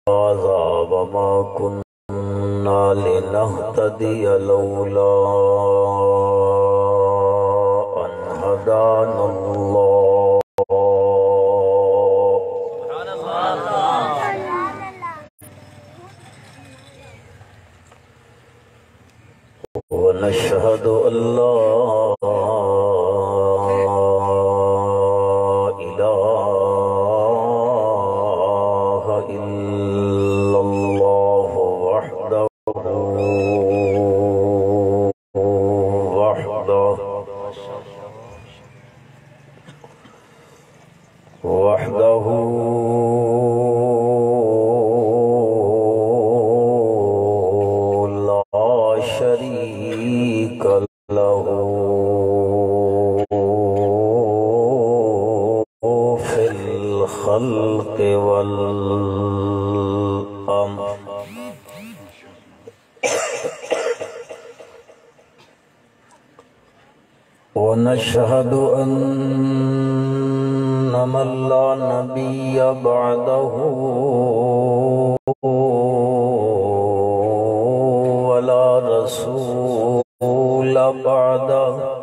هذا وما كنا لنهتدي لولا أن هدانا الله ونشهد أن لا إله إلا الله وحده لا شريك له في الخلق والأمر ونشهد أن من لا نبي بعده ولا رسول بعده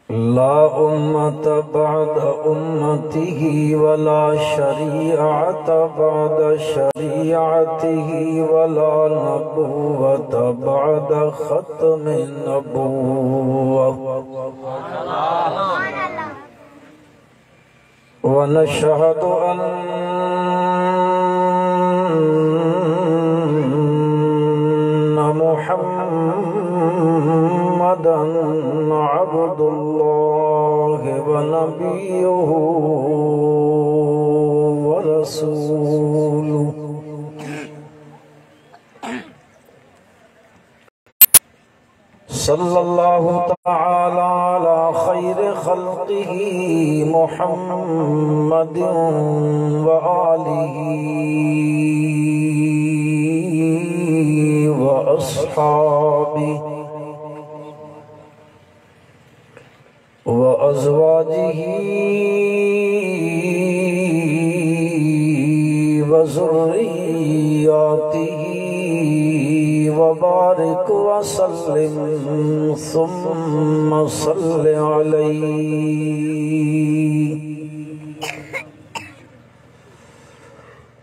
لا أمة بعد أمته ولا شريعة بعد شريعته ولا نبوة بعد ختم النبوة ونشهد أن محمدًا عبد الله ونبيه ورسوله صلى الله تعالى على خير خلقه محمد وآله وأصحابه وأزواجه وذرياته وبارك وسلم ثم صل عليه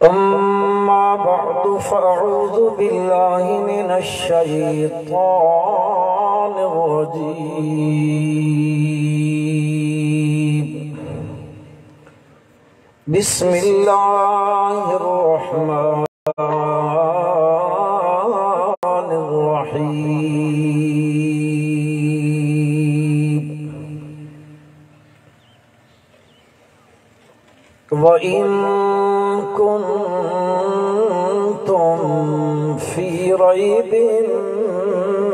أما بعد فأعوذ بالله من الشيطان الرجيم بسم الله الرحمن الرحيم وإن كنتم في ريب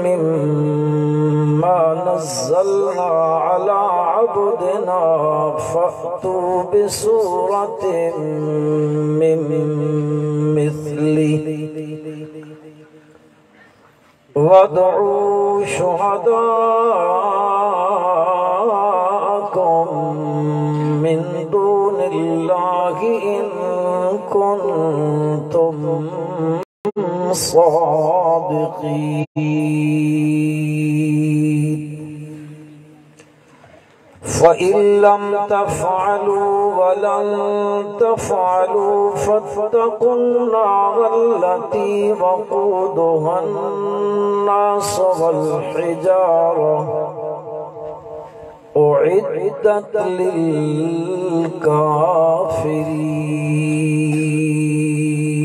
مما نزلنا على عبدنا فأتوا بسورة من مثله وادعوا شهداءكم من دون الله إن كنتم صادقين فإن لم تفعلوا ولن تفعلوا فاتقوا النار التي وقودها الناس والحجارة أعدت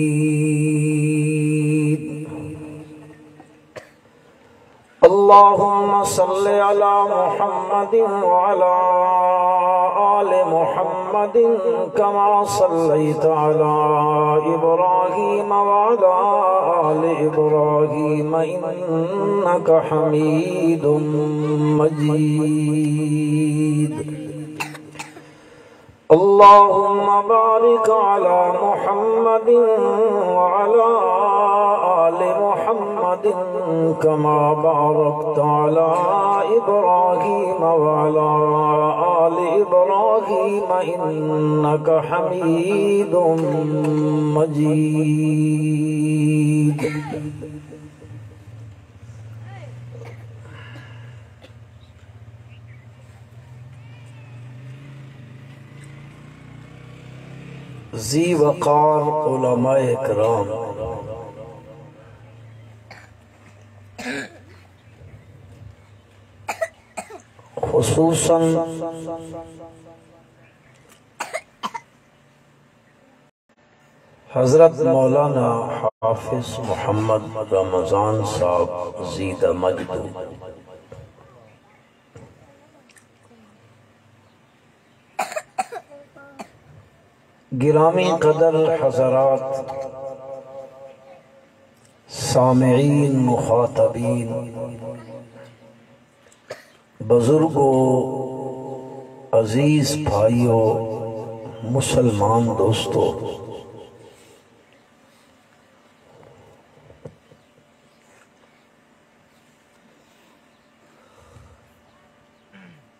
للكافرين اللهم صل على محمد وعلى آل محمد كما صليت على إبراهيم وعلى آل إبراهيم إنك حميد مجيد اللهم بارك على محمد وعلى آل محمد كما باركت على إبراهيم وعلى آل إبراهيم إنك حميد مجيد ذی وقار علماء کرام، خصوصاً حضرت مولانا حافظ محمد رمضان صاحب زید مجد، گرامی قدر حضرات، سامعین، مخاطبین، بزرگوں، عزیز بھائیوں، مسلمان دوستوں،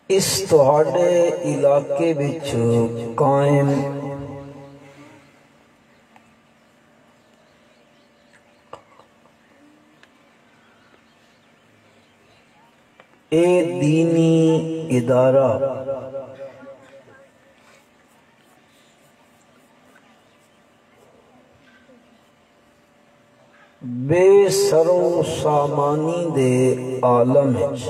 اس تہاڈے علاقے وچ قائم اے دینی ادارہ بے سر و سامانی دے عالم وچ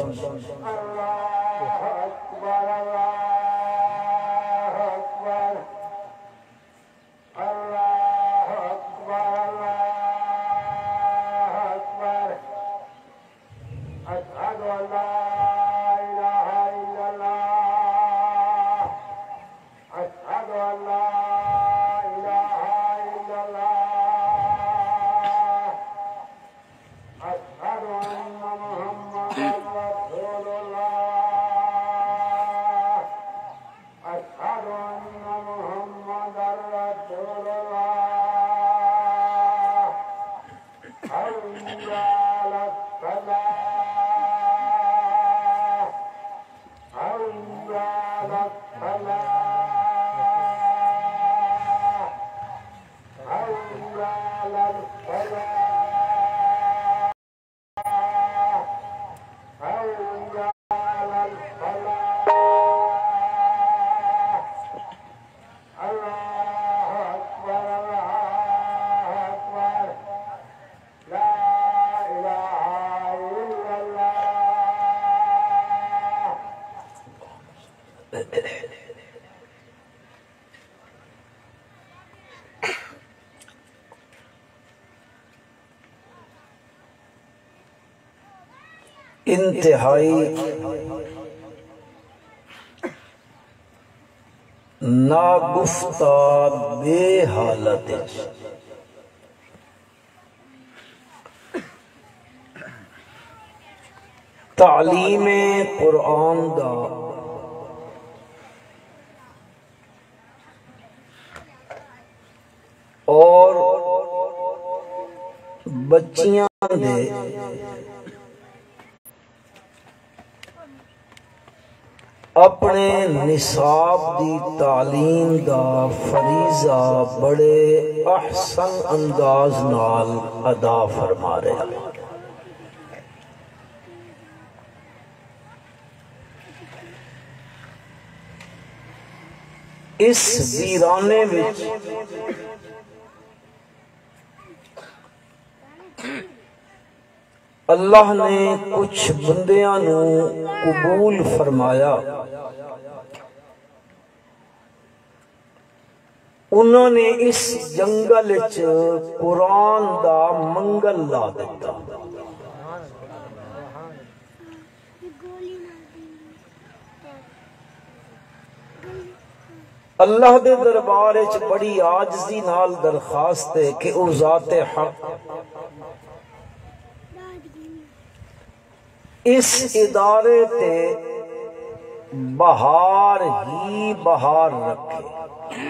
انتہائی ناگفتہ بے حالت تعلیم قرآن دا اور بچیاں دے اپنے نصاب دی تعلیم دا فریضہ بڑے احسن انداز نال ادا فرما رہے ہیں۔ اس ویرانے وچ اللہ نے کچھ بندیاں نو قبول فرمایا، انہوں نے اس جنگل وچ قرآن دا منگل لا دیتا۔ اللہ دے دربار وچ بڑی عاجزی نال درخواست ہے کہ او ذات حق اس ادارے تے بہار ہی بہار رکھے،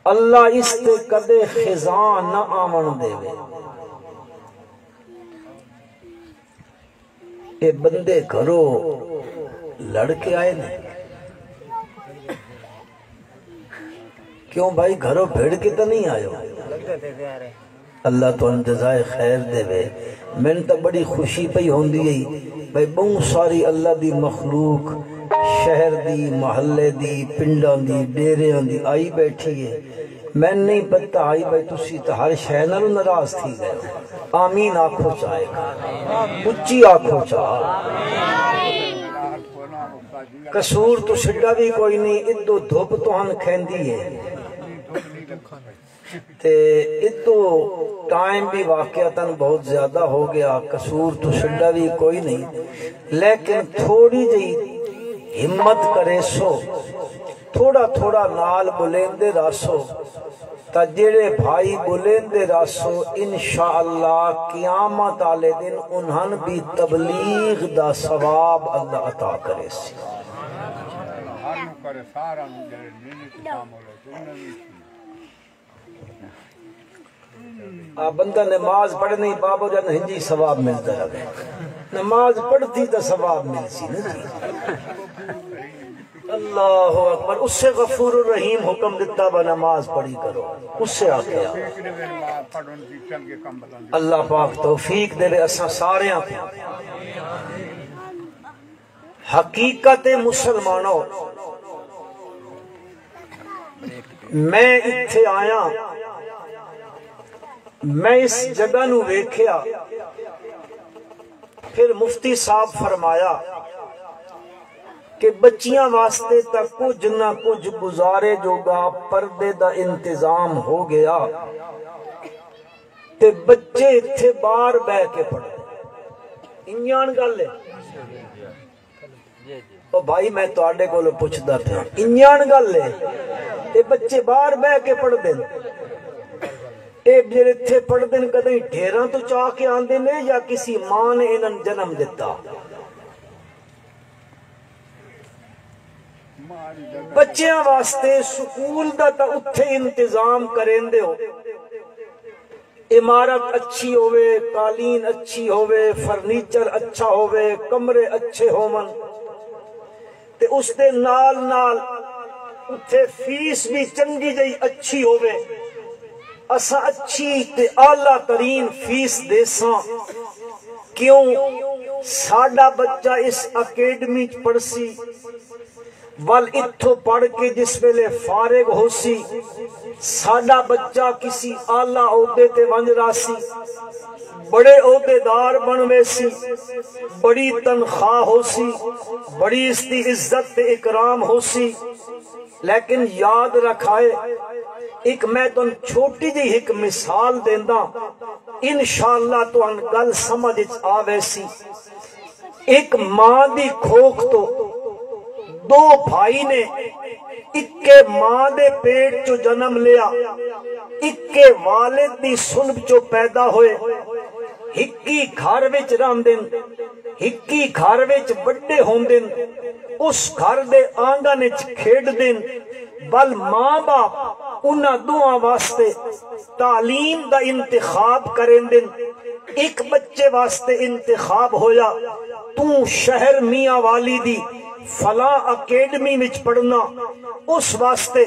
اللہ اس تے کدے خزاں نہ آمن دے وے۔ یہ بندے گھروں لڑ کے آئے نے کیوں بھائی گھروں بھیڑ کے تو نہیں آئے ہو اللہ تو ان جزائے خیر دے وے میں نے تو بڑی خوشی پئی ہوندی ہے بھائی بہت ساری اللہ دی مخلوق شہر دی محلے دی پنڈان دی ڈیریاں دی آئی بیٹھی ہے میں نہیں پتہ آئی بھائی تسی تو ہر شہر نالوں ناراض تھی گئے آمین آنکھو چاہے گا اچھی آنکھو چاہ قصور تو شڈا بھی کوئی نہیں ادو دھوپ تو ہم کھیندی ہے تے ادو ٹائم بھی واقعتاً بہت زیادہ ہو گیا قصور تو شڈا بھی کوئی نہیں لیکن تھوڑی جی ہمت کرے سو تھوڑا تھوڑا نال بلیندے راسو تا جڑے بھائی بلیندے راسو انشاءاللہ قیامت آلے دن انہن بھی تبلیغ دا ثواب اللہ عطا کرے سی بندہ نماز پڑھنی بابو جان ہنجی ثواب ملتا رہے نماز پڑھتی تو ثواب مل سی نا جی اللہ اکبر اس سے غفور الرحیم حکم دیتا با نماز پڑھی کرو اس سے آتے اللہ پاک توفیق دے لے اساں سارے آتے حقیقت مسلمانوں میں اتھے آیا میں اس جگہ نو ویکھیا پھر مفتی صاحب فرمایا کہ بچیاں واسطے تک کچھ نہ کچھ گزارے جو گا پردے دا انتظام ہو گیا تے بچے اتھے بار بے کے پڑھے انجان گل ہے او بھائی میں تو آڈے کو لو پوچھ دا تھا انجان گل ہے تے بچے بار بے کے پڑھ دیں اے جڑے تھے پڑھ دیں کدیں ڈھیراں تو چاہ کے آندے نے یا کسی ماں نے انہاں جنم دیتا بچیاں واسطے سکول دا تا اتھے انتظام کریں دے ہو عمارت اچھی ہوئے قالین اچھی ہوئے فرنیچر اچھا ہوئے کمرے اچھے ہومن تے اس دے نال نال اتھے فیس بھی چنگی جئی اچھی ہوئے اسا اچھی تے اعلیٰ ترین فیس دے ساں کیوں ساڈا بچہ اس اکیڈمی پڑھ سی وال اتھو پڑھ کے جس ویلے فارغ ہو سی ساڈا بچہ کسی اعلیٰ عہدے تے ونج راسی بڑے عہدے دار بنوے سی بڑی تنخواہ ہو سی بڑی اس دی عزت تے اکرام ہو سی لیکن یاد رکھائے ایک میں تو چھوٹی جی ایک مثال دیندہ انشاءاللہ تو ان گل سمجھ آوے سی ایک ماں دی کھوک تو دو بھائی نے اکے ماں دے پیٹ چو جنم لیا اکے والد دی سلب چو پیدا ہوئے ہکی گھر وچ راندن ہکی گھر وچ بڑے ہوندن اس گھر دے آنگن وچ کھیڈ دن بل ماں باپ انہاں دعا واسطے تعلیم دا انتخاب کریں دن ایک بچے واسطے انتخاب ہویا تو شہر میاں والی دی فلاں اکیڈمی وچ پڑھنا اس واسطے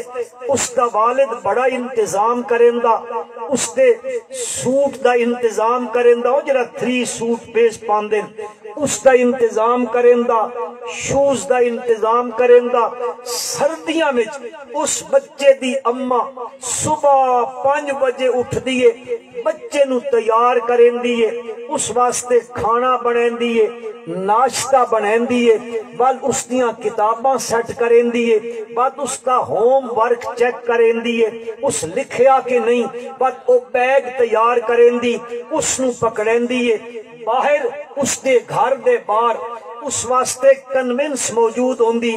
اس دا والد بڑا انتظام کریندا اس دے سوٹ دا انتظام کریندا او جڑا 3 سوٹ پیش پاندن اس دا انتظام کریندا شوز دا انتظام کریندا سردیاں وچ اس بچے دی اماں صبح 5 بجے اٹھ دیئے بچے نو تیار کریندی ہے اس واسطے کھانا بنیندی ہے ناشتہ بنیندی ہے بعد اس دیاں کتاباں سیٹ کریندی ہے بعد اس کا ہوم ورک چیک کریندی ہے اس لکھیا کہ نہیں بعد او بیگ تیار کریندی اس نو پکڑیندی ہے باہر اس دے گھر دے باہر اس واسطے کنونس موجود ہوندی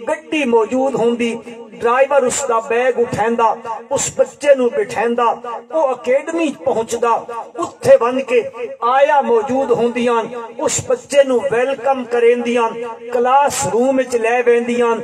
گڈی موجود ہوندی ڈرائیور اس دا بیگ اٹھیندا اس بچے نو بٹھیندا او اکیڈمی پہنچدا اتھے بن کے آیا موجود ہوندیاں اس بچے نو ویلکم کریندیاں کلاس روم وچ لے ویندیاں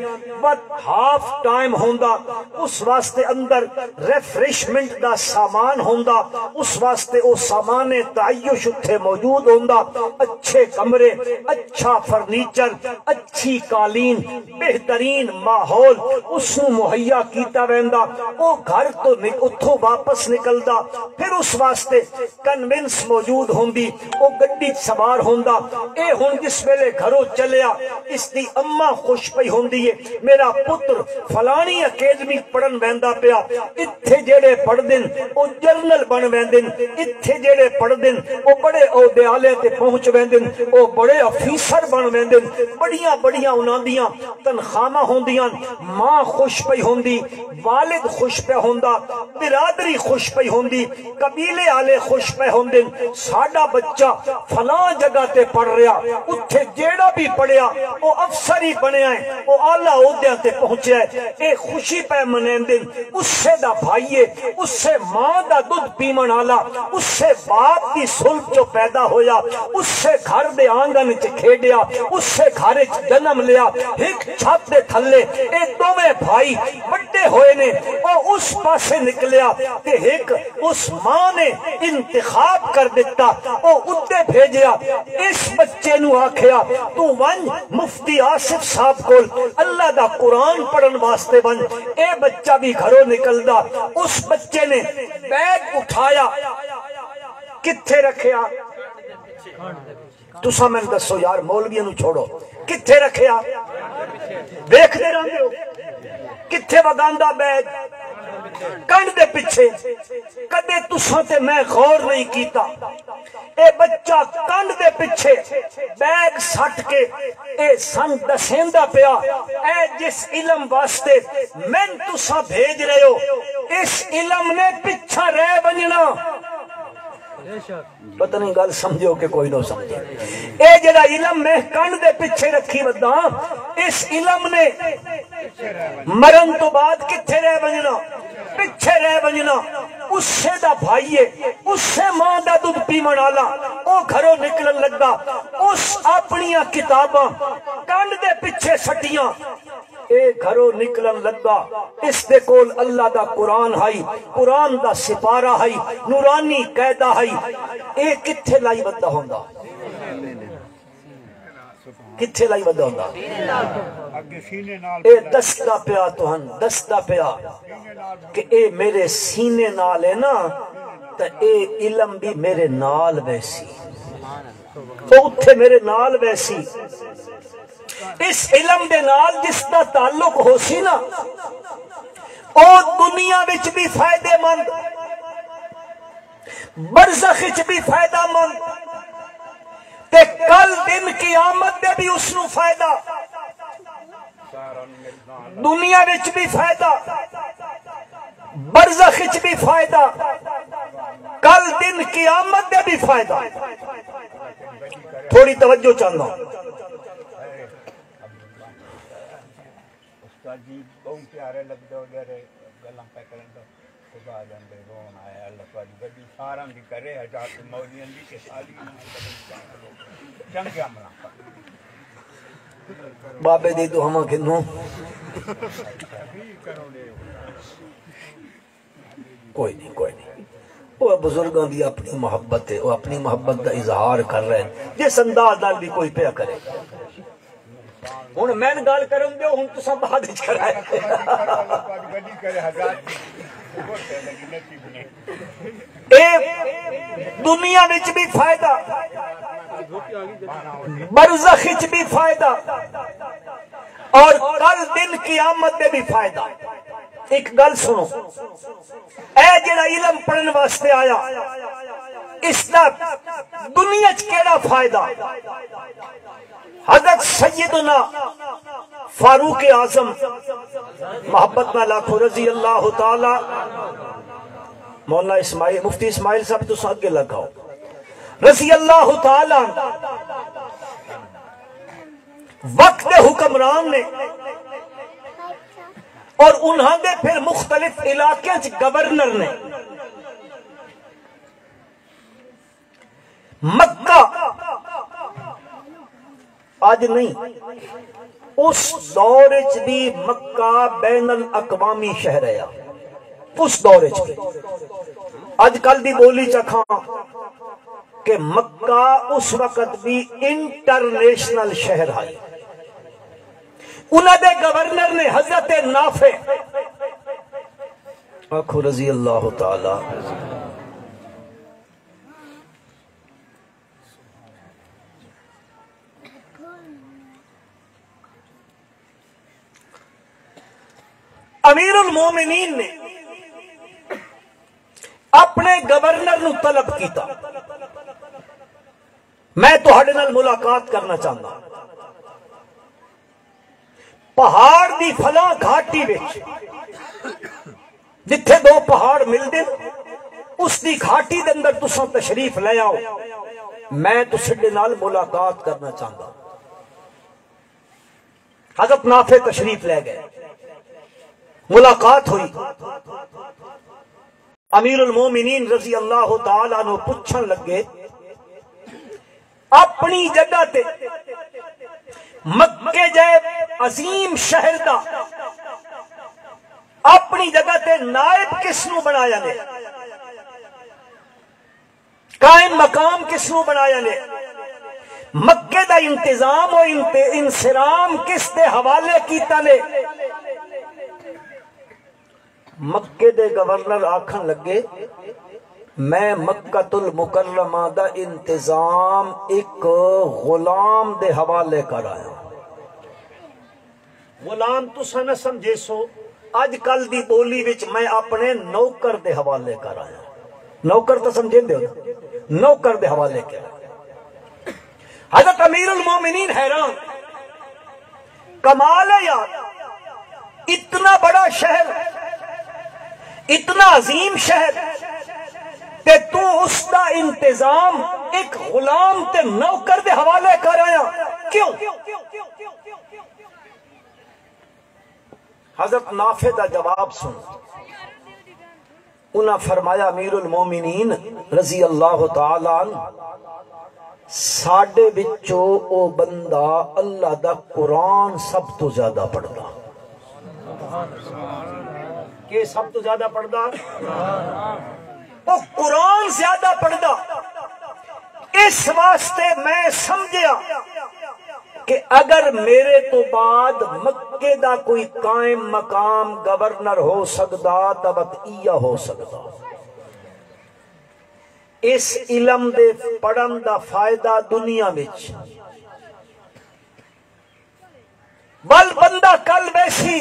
بٹ ہاف ٹائم ہوندا اس واسطے اندر ریفریشمنٹ دا سامان ہوندا اس واسطے او سامان تعیش اتھے موجود ہوندا اچھے کمرے اچھا فرنیچر اچھی قالین بہترین ماحول اس نو مہیا کیتا ویندا او گھر تو اتھوں واپس نکلدا پھر اس واسطے کنونس موجود ہوندی او گڈی سوار ہوندا اے ہن جس ویلے گھروں چلیا اس دی اماں خوش پئی ہوندی ہے میرا پتر فلانی اکیڈمی پڑھن ویندا پیا اتھے جڑے پڑھ دن او جرنل بن ویندن اتھے جڑے پڑھ دن او بڑے عہدے تے پہنچ ویندن او بڑے افیسر بن ویندن بڑیاں بڑیاں انہاں دیاں تنخواہاں ہوندیاں ماں خوش پئی ہوندی والد خوش پہ ہوندا برادری خوش پئی ہوندی قبیلے والے خوش پہ ہوندن ساڈا بچہ فلاں جگہ تے پڑھ رہا اتھے جیڑا بھی پڑھیا او افسر ہی بنیا ہے او اعلیٰ عہدیاں تے پہنچیا ہے اے خوشی پہ منیندن اس سے دا بھائیے اس سے ماں دا دودھ پیمن والا اس سے باپ دی سلب جو پیدا ہویا اس سے گھر دے آنگن چ کھیڈیا اس سے گھر وچ جنم لیا ایک چھت دے تھلے اے دوویں بھائی بڑے ہوئے نے او اس پاسے نکلیا تے ایک اس ماں نے انتخاب کر دیتا او اتے بھیجیا اس بچے نو آکھیا تو ون مفتی آصف صاحب کول اللہ دا قرآن پڑھن واسطے ون اے بچہ بھی گھروں نکلدا اس بچے نے بیگ اٹھایا کتھے رکھیا تساں میں دسو یار مولویاں نو چھوڑو کتھے رکھیا دیکھتے رہندے ہو کتھے وگاندا بیگ کنڈ دے پیچھے کدے تساں تے میں غور نہیں کیتا اے بچہ کنڈ دے پیچھے بیگ سٹ کے اے سن دسیندا پیا اے جس علم واسطے میں تساں بھیج رہے ہو اس علم نے پیچھا رہ بننا پتہ نہیں گل سمجھو کہ کوئی نہ سمجھے اے جڑا علم میں کنڈ دے پیچھے رکھی ودا اس علم نے مرن تو بعد کتھے رہ بننا پیچھے رہ بننا اس سے دا بھائیے اس سے ماں دا دودھ پیمن والا او گھروں نکلن لگا اس اپنیاں کتاباں کنڈ دے پیچھے سٹیاں اے گھروں نکلن لگا اس دے کول اللہ دا قرآن ہائی قرآن دا سپارہ ہائی نورانی قیدہ ہائی اے کتھے لائی ودا ہوندا کتھے لائی ودا ہوندا اے دستا پیا توہن دستا پیا کہ اے میرے سینے نال ہے نا تا اے علم بھی میرے نال ویسی او اتھے میرے نال ویسی اس علم دے نال جس دا تعلق ہو سی نا او دنیا وچ بھی فائدے مند برزخ وچ بھی فائدہ مند تے کل دن قیامت دے بھی اس نو فائدہ دنیا وچ بھی فائدہ برزخ وچ بھی فائدہ کل دن قیامت دے بھی فائدہ تھوڑی توجہ چاہنا جی بہت پیارے لگتے ہو گئے گلاں پہ کریں تو خدا جاندے رون آیا اللہ تعالی بڑی ساراں دی کرے حضرت مولویاں دی کہ ساری چنگے عملاں بابے دی تو ہماں کنوں کوئی نہیں وہ بزرگاں دی اپنی محبت ہے وہ اپنی محبت دا اظہار کر رہے ہیں جس انداز نال بھی کوئی پیا کرے ہن میں گل کروں گے ہن تساں بعد وچ کرائے اے دنیا وچ بھی فائدہ برزخ وچ بھی فائدہ اور کل دن قیامت میں بھی فائدہ ایک گل سنو اے جڑا علم پڑھن واسطے آیا اس دا دنیا چ کیڑا فائدہ حضرت سیدنا فاروق اعظم محبت میں لاکھو رضی اللہ تعالی مولانا اسماعیل مفتی اسماعیل صاحب تو آگے لگاؤ رضی اللہ تعالی وقت حکمران نے اور انہاں دے پھر مختلف علاقے گورنر نے مکہ آج نہیں اس دور بھی مکہ بین الاقوامی شہر ہے اس دور اج کل دی بولی چکھاں کہ مکہ اس وقت بھی انٹرنیشنل شہر ہے انہوں دے گورنر نے حضرت نافع آخو رضی اللہ تعالی امیر المومنین نے اپنے گورنر نو طلب کیتا میں تہاڈے نال ملاقات کرنا چاہتا پہاڑ دی فلاں گھاٹی وچ جتھے دو پہاڑ مل دے اس دی گھاٹی دے اندر تساں تشریف لے آؤ میں تساڈے نال ملاقات کرنا چاہتا حضرت نافع تشریف لے گئے ملاقات ہوئی امیر المومنین رضی اللہ تعالیٰ عنہ پوچھن لگے اپنی جگہ تے مکے جائے عظیم شہر دا اپنی جگہ تے نائب کس نو بنایا نے قائم مقام کس نو بنایا نے مکے دا انتظام و انسرام کس دے حوالے کیتا نے مکے دے گورنر آکھن لگے میں مکۃ المکرمہ دا انتظام ایک غلام دے حوالے کر آیا غلام تساں نہ سمجھے سو اج کل دی بولی وچ میں اپنے نوکر دے حوالے کر آیا نوکر تو سمجھے دے نوکر دے حوالے کر حضرت امیر المومنین حیران کمال ہے یار اتنا بڑا شہر اتنا عظیم شہر کہ تو اس دا انتظام ایک غلام تے نوکر دے حوالے کر آیا کیوں حضرت نافع دا جواب سن انہاں فرمایا امیر المومنین رضی اللہ تعالیٰ عنہ ساڈے وچوں او بندہ اللہ دا قرآن سب تو زیادہ پڑھدا کہ سب تو زیادہ پڑھدا وہ قرآن زیادہ پڑھدا اس واسطے میں سمجھیا کہ اگر میرے تو بعد مکے دا کوئی قائم مقام گورنر ہو سکدا تو وقتیہ ہو سکدا اس علم دے پڑھن دا فائدہ دنیا وچ بل بندہ کل بیسی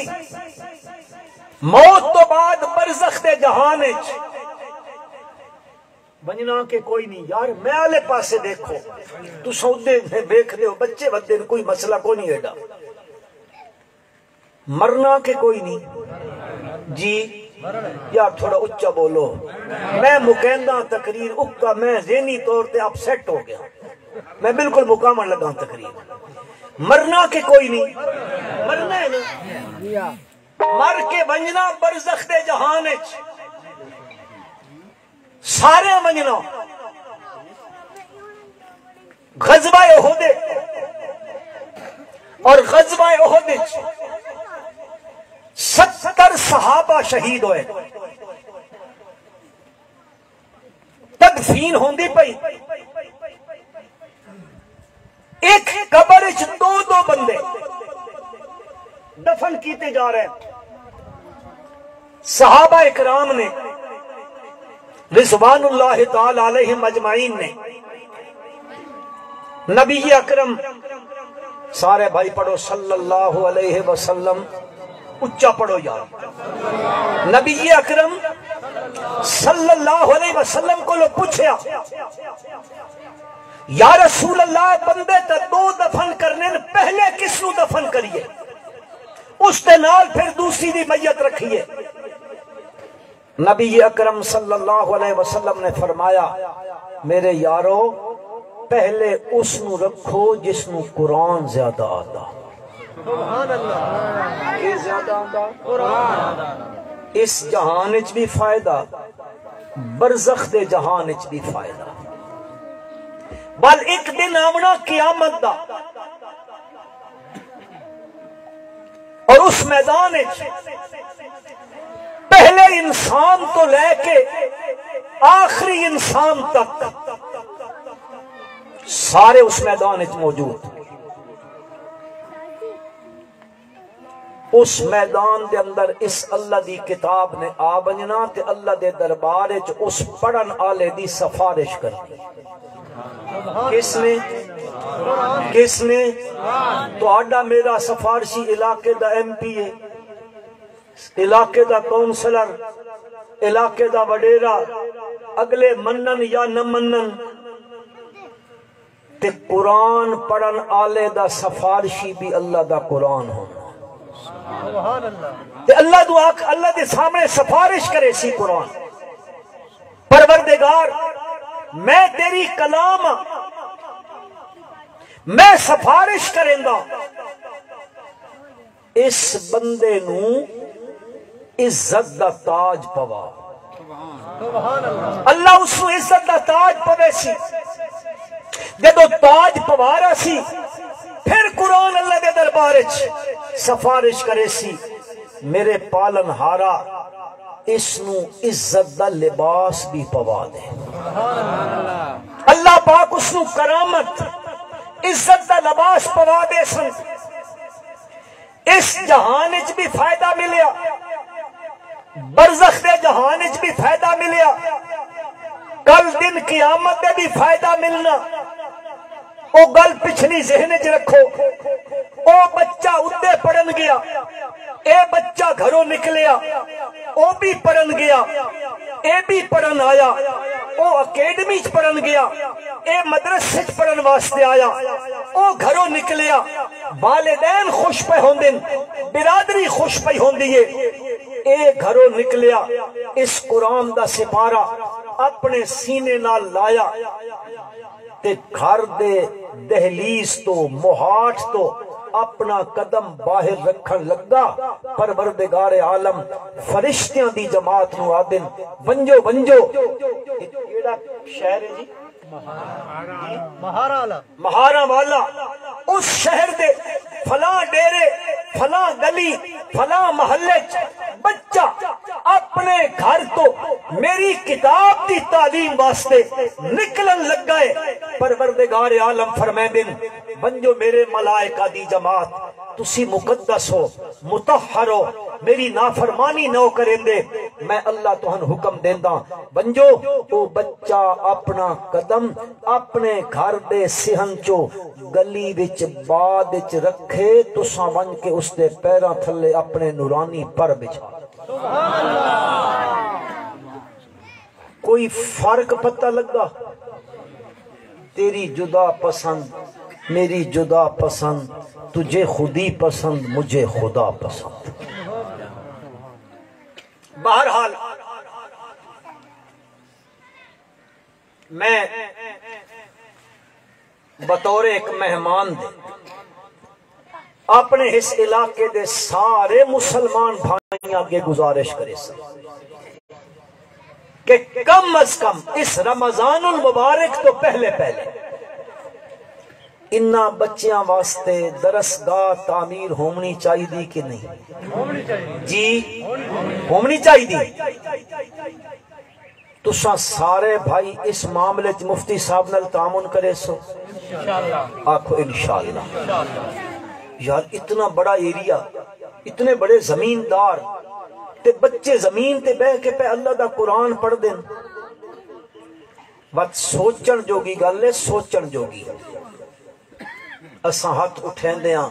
موت تو بعد برزخ دے جہان وچ بننا کہ کوئی نہیں یار میں آلے پاسے دیکھو تو سودے دیکھ دے ہو بچے بدے کوئی مسئلہ کو نہیں ایڈا مرنا کہ کوئی نہیں جی یار تھوڑا اچھا بولو میں مکیندہ تقریر اکتا میں ذہنی طور تے اپ سیٹ ہو گیا میں بالکل مقامن لگا تقریر مرنا کہ کوئی نہیں مرنا ہے نا مر کے بنجنا برزخ دے جہان وچ سارے منجنا غزوہ احد اور غزوہ احد 70 صحابہ شہید ہوئے تدفین ہوندی پئی ایک قبر وچ دو بندے دفن کیتے جا رہے ہیں صحابہ اکرام نے رضوان اللہ تعالی علیہم اجمعین نے نبی اکرم سارے بھائی پڑھو صلی اللہ علیہ وسلم اچھا پڑھو یار نبی اکرم صلی اللہ علیہ وسلم کو لوگ پوچھیا یا رسول اللہ بندے تے دو دفن کرنے پہلے کس نو دفن کریے اس دے نال پھر دوسری دی میت رکھیے نبی اکرم صلی اللہ علیہ وسلم نے فرمایا میرے یارو پہلے اس نو رکھو جس نو قرآن زیادہ آتا سبحان اللہ یہ زیادہ آندا قرآن اس جہان وچ بھی فائدہ برزخ دے جہان وچ بھی فائدہ بل ایک دن آمنا قیامت دا اور اس میدان وچ پہلے انسان تو لے کے آخری انسان تک سارے اس میدان وچ موجود اس میدان دے اندر اس اللہ دی کتاب نے آ بننا تے اللہ دے دربار وچ اس پڑھن آلے دی سفارش کرنی کس نے تو آڈا میرا سفارشی علاقے دا ایم پی ہے علاقے دا کونسلر علاقے دا وڈیرا اگلے منن یا نہ منن تے قرآن پڑھن آلے دا سفارشی بھی اللہ دا قرآن ہونا تے اللہ دے سامنے سفارش کرے سی قرآن پروردگار میں تیری کلام میں سفارش کریں گا اس بندے نو عزت دا تاج پوا اللہ اس کو عزت دا تاج پوے سی جدو تاج پوارا سی پھر قرآن اللہ دے دربار سفارش کرے سی میرے پالن ہارا اس نو عزت دا لباس بھی پوا دے اللہ پاک اس نو کرامت عزت دا لباس پوا دے سن اس جہان وچ بھی فائدہ ملیا برزخ دے جہان وچ بھی فائدہ ملیا کل دن قیامت دے بھی فائدہ ملنا او گل پچھلی ذہن وچ رکھو او بچہ ادھے پڑھن گیا اے بچہ گھروں نکلیا او بھی پڑھن گیا اے بھی پڑھن آیا او اکیڈمی چ پڑھن گیا اے مدرسے چ پڑھن واسطے آیا او گھروں نکلیا والدین خوش پہ ہوندن برادری خوش پہ ہوندی ہے اے گھروں نکلیا اس قرآن دا سپارہ اپنے سینے نال لایا تے گھر دے دہلیز تو محاٹ تو اپنا قدم باہر رکھن لگا پروردگار عالم فرشتیاں دی جماعت نو آدن ونجو ونجو کیڑا شہر ہے جی مہارا والا اس شہر دے فلاں ڈیرے فلاں گلی فلاں محلے بچہ اپنے گھر تو میری کتاب دی تعلیم واسطے نکلن لگ گئے پروردگار عالم فرمائیں بنجو میرے ملائکہ دی جماعت تسی مقدس ہو مطہر ہو میری نافرمانی نہ کریں دے میں اللہ تہن حکم دیندہ بنجو او بچہ اپنا قدم اپنے گھر دے سہن چو گلی وچ بعد وچ رکھے تساں ون کے اس دے پیراں تھلے اپنے نورانی پر بچھا کوئی فرق پتہ لگا تیری جدا پسند میری جدا پسند تجھے خودی پسند مجھے خدا پسند بہرحال میں بطور ایک مہمان دے اپنے اس علاقے دے سارے مسلمان بھائیاں آگے گزارش کرے سن کہ کم از کم اس رمضان المبارک تو پہلے انہاں بچیاں واسطے درسگاہ تعمیر ہونی چاہیے دی کہ نہیں جی ہونی چاہیے دی تساں سارے بھائی اس معاملے مفتی صاحب نال تعاون کرے سو آکھو انشاءاللہ یار اتنا بڑا ایریا اتنے بڑے زمیندار تے بچے زمین تے بہ کے پہ اللہ دا قرآن پڑھ دیں بات سوچن جوگی گالے سوچن جوگی اساں ہاتھ اٹھیں دیاں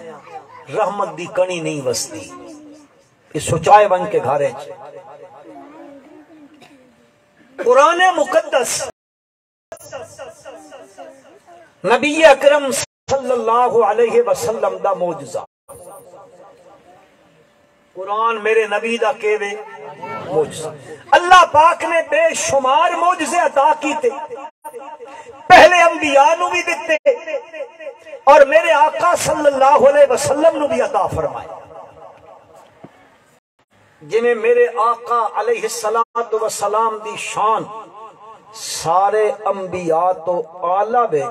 رحمت دی کنی نہیں وستی یہ سوچائے بن کے گھارے قرآن مقدس نبی اکرم صلی اللہ علیہ وسلم دا موجزہ قرآن میرے نبی دا کیوے موجزہ اللہ پاک نے بے شمار موجزے عطا کیتے پہلے انبیاء نو بھی دیتے اور میرے آقا صلی اللہ علیہ وسلم نو بھی عطا فرمائے. جنہیں میرے آقا علیہ السلام دی شان سارے انبیاء تو اعلیٰ وے،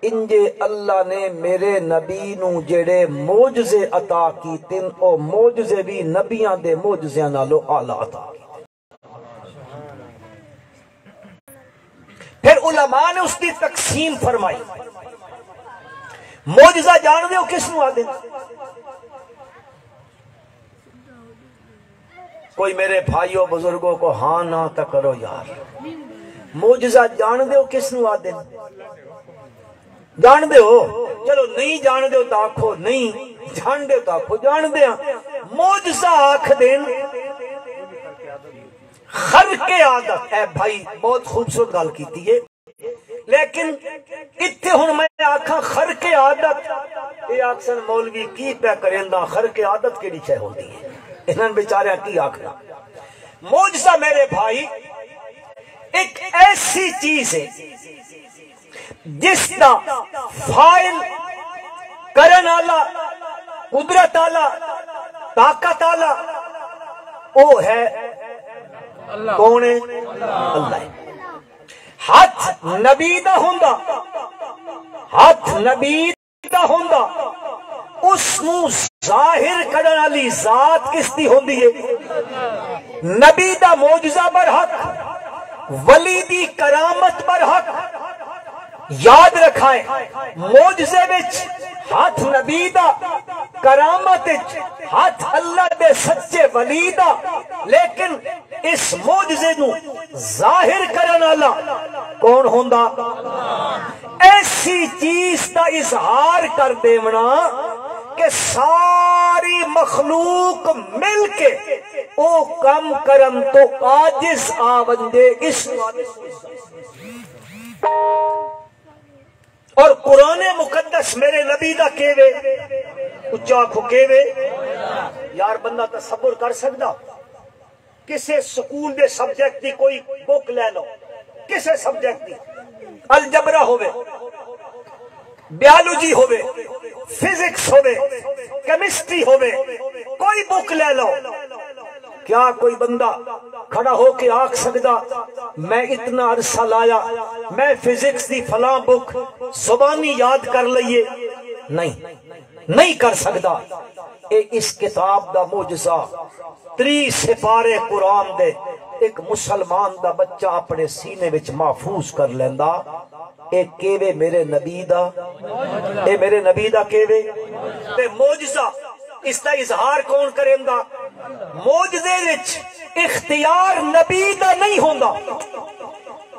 انجے اللہ نے میرے نبی نو جڑے معجزے عطا کیتن او معجزے بھی نبیاں دے معجزیاں نالو اعلیٰ عطا کیتے. پھر علماء نے اس کی تقسیم فرمائی. معجزہ جان دے ہو کس نو آدھے؟ کوئی میرے بھائیوں بزرگوں کو ہاں نہ تا کرو یار. معجزہ جان دے ہو کس نو آدھے؟ جان دے ہو؟ چلو نہیں جان دے ہو تو آکھو نہیں، جان دے ہو تو آکھو جان دے ہاں. معجزہ آکھ دین خرق عادت ہے. بھائی بہت خوبصورت گل کیتی ہے، لیکن اتھے ہن میں آکھاں خرق عادت، یہ آکسن مولوی کی پہ کریندا خرق عادت کیڑی شے ہوندی ہے؟ انہاں بیچاریاں کی آکھنا. معجزہ میرے بھائی ایک ایسی چیز ہے جس دا فائل کرن والا، قدرت والا، طاقت والا او ہے کون ہے؟ اللہ ہے. ہاتھ نبی دا ہوندا، ہاتھ نبی دا ہوندا، اس نو ظاہر کرن والی ذات کس دی ہوندی ہے؟ نبی دا معجزہ برحق، ولی دی کرامت برحق. یاد رکھائیں معجزے وچ ہاتھ نبی دا، کرامت وچ ہاتھ اللہ دے سچے ولی دا، لیکن اس معجزے نو ظاہر کرن والا کون ہوندا؟ ایسی چیز دا اظہار کر دیونا کہ ساری مخلوق مل کے او کم کرم تو عاجز آوندے. اس اور قرآن مقدس میرے نبی دا کیوے اچھا کھو کیوے یار بندہ تصور کر سکتا؟ کسے سکول دے سبجیکٹ دی کوئی بک لے لو، کسے سبجیکٹ دی، الجبرا ہوئے، بیالوجی ہوئے، فزکس ہوئے، کیمسٹری ہوئے، کوئی بک لے لو، کیا کوئی بندہ کھڑا ہو کے آکھ سکتا میں اتنا عرصہ لایا میں فزکس دی فلاں بک زبانی یاد کر لئیے؟ نہیں کر سکتا. اس کتاب دا معجزہ 3 سپارے قرآن دے ایک مسلمان دا بچہ اپنے سینے وچ محفوظ کر لیندا. اے کیوے میرے نبی دا، اے میرے نبی دا کیوے. تے معجزہ اس دا اظہار کون کریندا؟ معجزے وچ اختیار نبی دا نہیں ہوندا،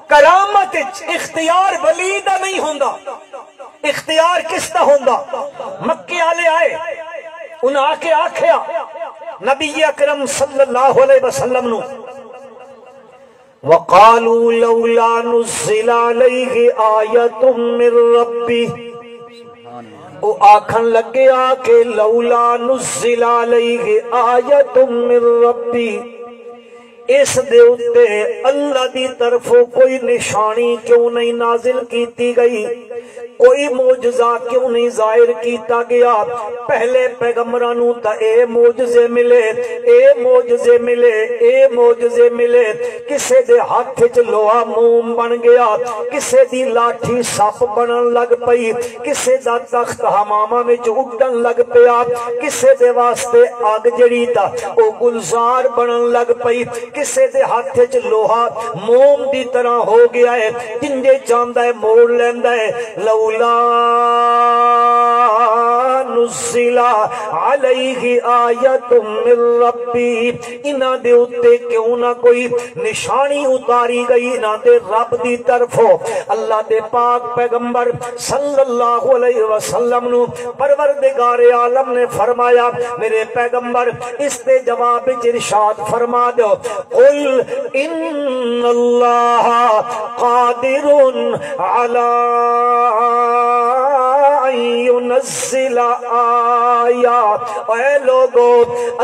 کرامت وچ اختیار ولی دا نہیں ہوندا. اختیار کس دا ہوندا؟ مکے والے آئے انہاں آ کے آکھیا نبی اکرم صلی اللہ علیہ وسلم نو وقالوا لولا نزل عليه آیۃ من ربی. او آکھن لگے آکے لولا نزل علیہ آیۃ من ربی، اس دے اتے اللہ دی طرفوں کوئی نشانی کیوں نہیں نازل کیتی گئی، کوئی معجزہ کیوں نہیں ظاہر کیتا گیا؟ پہلے پیغمبرانوں تا اے معجزے ملے، اے معجزے ملے، اے معجزے ملے. کسے دے ہاتھ وچ لوہا موم بن گیا، کسے دی لاٹھی سپ بنن لگ پئی، کسے دا تخت حمامہ وچ اڈن لگ پیا، کسے دے واسطے اگ جڑی تا او گلزار بنن لگ پئی، کسے دے ہاتھ وچ لوہا موم دی طرح ہو گیا ہے، جنجے چاہندا ہے موڑ لیندا ہے. لولا نزل علیہ آیۃ من ربی، انہاں دے اتے کیوں نہ کوئی نشانی اتاری گئی انہاں دے رب دی طرفوں. اللہ دے پاک پیغمبر صلی اللہ علیہ وسلم نو پروردگار عالم نے فرمایا میرے پیغمبر اس دے جواب وچ ارشاد فرما دو قل ان اللہ قادر علی ان ينزل لآیات، اے لوگو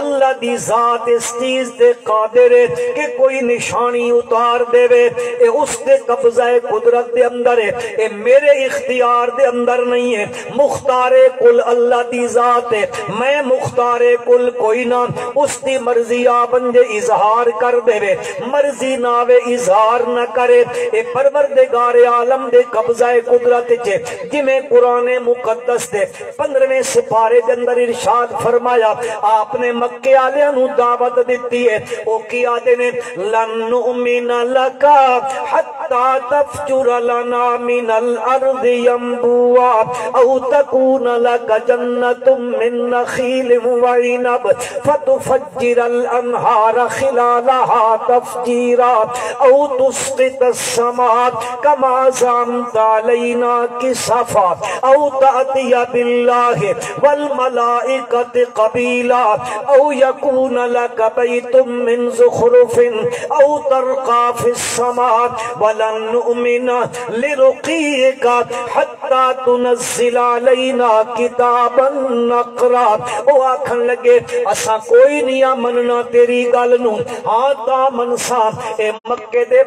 اللہ دی ذات اس چیز دے قادر ہے کہ کوئی نشانی اتار دے وے، اے اس دے قبضہ قدرت دے اندر ہے، اے میرے اختیار دے اندر نہیں ہے۔ مختار کل اللہ دی ذات ہے، میں مختار کل کوئی نہ، اس دی مرضی آ بندے اظہار کر دے وے، مرضی ناوے اظہار نہ کرے، اے پروردگار عالم دے قبضہ قدرت چے، جمیں قرآن مقدس دے 15ویں سپارے دے اندر ارشاد فرمایا، آپ نے مکے آلیاں نو دعوت دیتی ہے، او کیا دینے لن نؤمن لکا حتی تفجر لنا من الارض ینبوعا او تکون لک جنت من نخیل وعنب فتفجر الانہار خلالها تفجیرا او تسقط السماء کما زعمت علینا کسفا او تأتی باللہ والملائکت قبیلا او یکون لک بیت من زخرف او ترقى في السماء ولن نؤمن لرقيك حتى تنزل علينا كتابا نقرا۔ او آکھن لگے اسا کوئی نہیں مننا تیری گل نو، ہاں تا منسا اے مکے دے